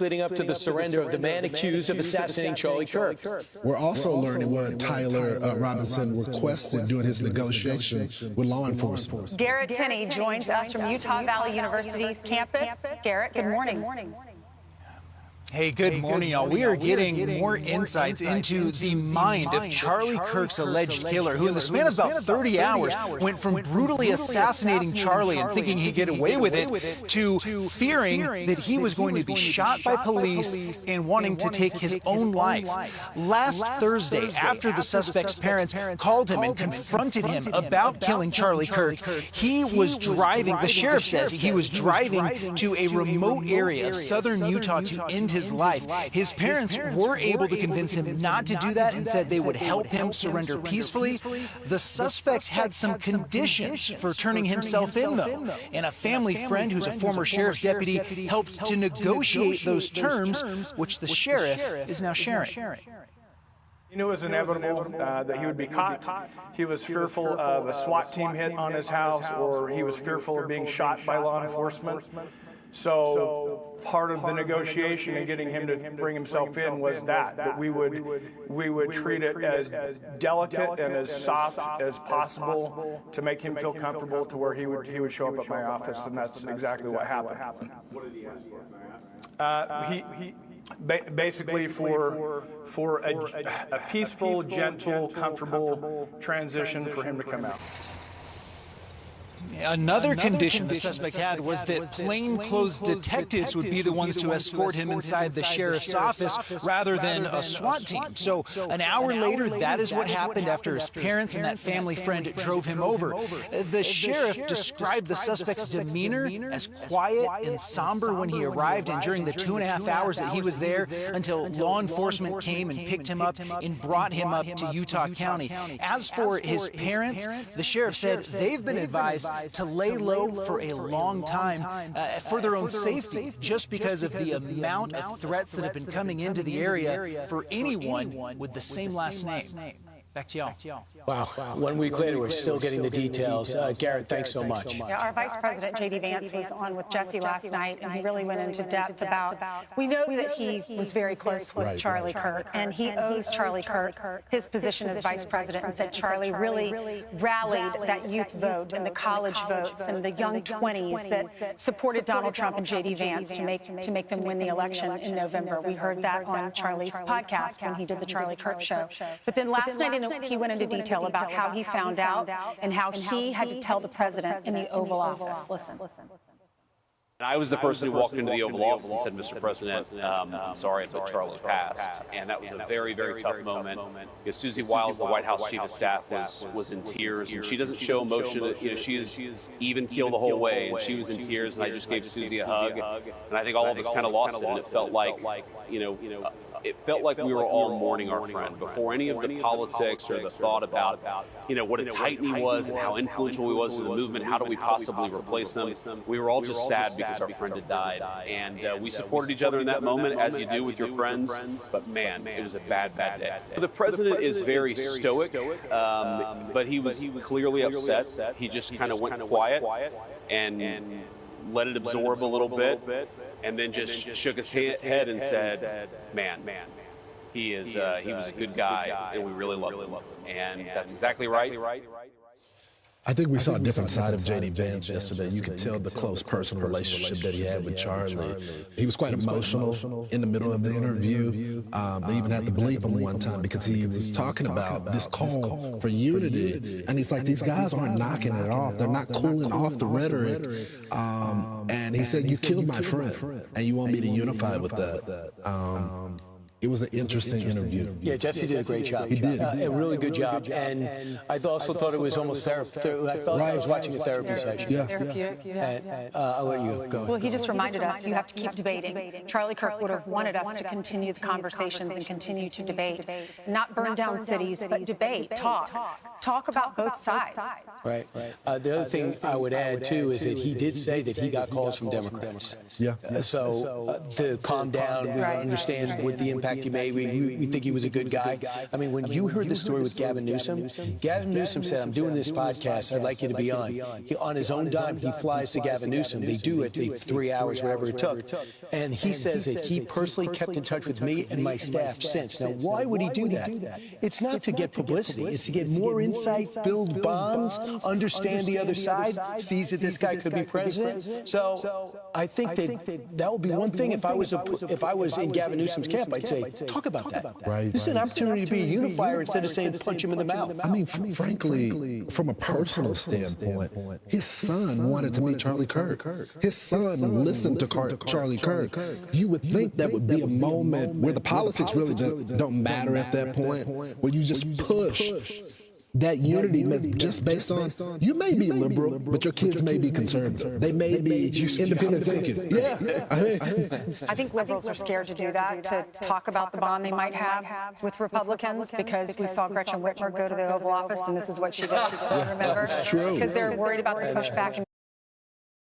leading up to the surrender of the man accused of assassinating Charlie Kirk. We're also learning what Tyler Robinson requested during his negotiation with law enforcement. Garrett Tenney joins us from Utah Valley University's campus. Garrett, good morning. Hey, good morning, y'all. We are getting more insights into the mind of Charlie Kirk's alleged killer, who in the span of about 30 hours went from brutally assassinating Charlie and thinking he'd get away with it to fearing that he was going to be shot by police and wanting to take his own life. Last Thursday, after the suspect's parents called him and confronted him about killing Charlie Kirk, he was driving, the sheriff says he was driving to a remote area of southern Utah to end his life. His parents were able to convince him not to do that and said they would help him surrender peacefully. The suspect had some conditions for turning himself in, though, and a family friend who's a former sheriff's deputy helped to negotiate those terms, which the sheriff is now sharing. He knew it was inevitable that he would be caught. He was fearful of a SWAT team hit on his house, or he was fearful of being shot by law enforcement. So part of the negotiation and getting him to bring himself in was that we would treat it as delicate and as soft as possible to make him feel comfortable to where he would show up at my office, and that's exactly what happened. What did he ask for? He basically for a peaceful, gentle, comfortable transition for him to come out. Another condition the suspect had was that plainclothes detectives would be the ones to escort him inside the sheriff's office rather than a SWAT team. So an hour later, that is what happened after his parents and that family friend drove him over. The sheriff described the suspect's demeanor as quiet and somber when he arrived, and during the 2.5 hours that he was there until law enforcement came and picked him up and brought him up to Utah County. As for his parents, the sheriff said they've been advised to lay low for a long time for their own safety, just because of the amount of threats that have been coming into the area for anyone with the same last name. Back to y'all. Wow. 1 week later, we're still getting the details. Garrett, thanks so much. Yeah, our Vice President, J.D. Vance, was on with Jesse last night, and he really went into depth about, we know that he was very close with Charlie Kirk, and he owes Charlie Kirk his position as Vice President, and said Charlie really rallied that youth vote and the college votes and the young 20s that supported Donald Trump and J.D. Vance to make them win the election in November. We heard that on Charlie's podcast when he did the Charlie Kirk show. But then last night, he went into detail about how he found out and how he had to tell the president in the Oval Office. Listen. I was the person who walked into the Oval Office and said, Mr. President, I'm sorry, but Charlie passed. And that was a very, very tough moment. Because Susie Wiles, the White House Chief of Staff, was in tears. And she doesn't show emotion. She is even keel the whole way. And she was in tears. And I just gave Susie a hug. And I think all of us kind of lost it. And it felt like, it felt like we were all mourning our friend before any of the politics or the thought about, what a titan he was and how influential he was to the movement. How do we possibly replace him? We were all just sad because our friend had died. And we supported each other in that moment, as you do with your friends. But man, it was a bad, bad day. The president is very stoic, but he was clearly upset. He just kind of went quiet and let it absorb a little bit, and then just shook his head and said, man, he was a good guy, and we really loved him. And that's exactly right. I think we saw a different side of J.D. Vance yesterday. You could tell the close personal relationship that he had with Charlie. He was quite emotional in the middle of the interview. They even had to bleep him one time because he was talking about this call for unity. And he's like, these guys aren't knocking it off. They're not cooling off the rhetoric. And he said, you killed my friend, and you want me to unify with that. It was an interesting interview. Yeah, Jesse did a great job. He did. A really good job. And I also thought it was almost therapy. I felt like I was watching a therapy session. Yeah. Therapeutic, And I'll let you go. Well, he just reminded us you have to keep debating. Charlie Kirk would have wanted us to continue the conversations and continue to debate. Not burn down cities, but debate, talk about both sides. Right. The other thing I would add, too, is that he did say that he got calls from Democrats. Yeah. So to calm down, we understand what the impact impact he made. We think he was a good guy. I mean, when you heard the story with Gavin Newsom said, I'm doing this podcast, I'd like you to be on. On his own dime, he flies to Gavin Newsom. They do it, 3 hours, whatever it took. And he says that he personally kept in touch with me and my staff since. Now, why would he do that? It's not to get publicity. It's to get more insight, build bonds, understand the other side, sees that this guy could be president. So I think that would be one thing. If I was in Gavin Newsom's camp, I'd say, talk about that. Right. This is an opportunity to be a unifier instead of saying punch him in the mouth. I mean, frankly, from a personal standpoint, his son wanted to meet Charlie Kirk. His son listened to Charlie Kirk. You would think that would be a moment where the politics really don't matter at that point, where you just push that unity just based on, you may be liberal, but your kids may be conservative. They may be independent thinking. Yeah. I think liberals are scared to do that, to talk about the bond they might have with Republicans, because we saw Gretchen Whitmer go to the Oval Office, and this is what she did. Remember? It's true. Because they're worried about the pushback.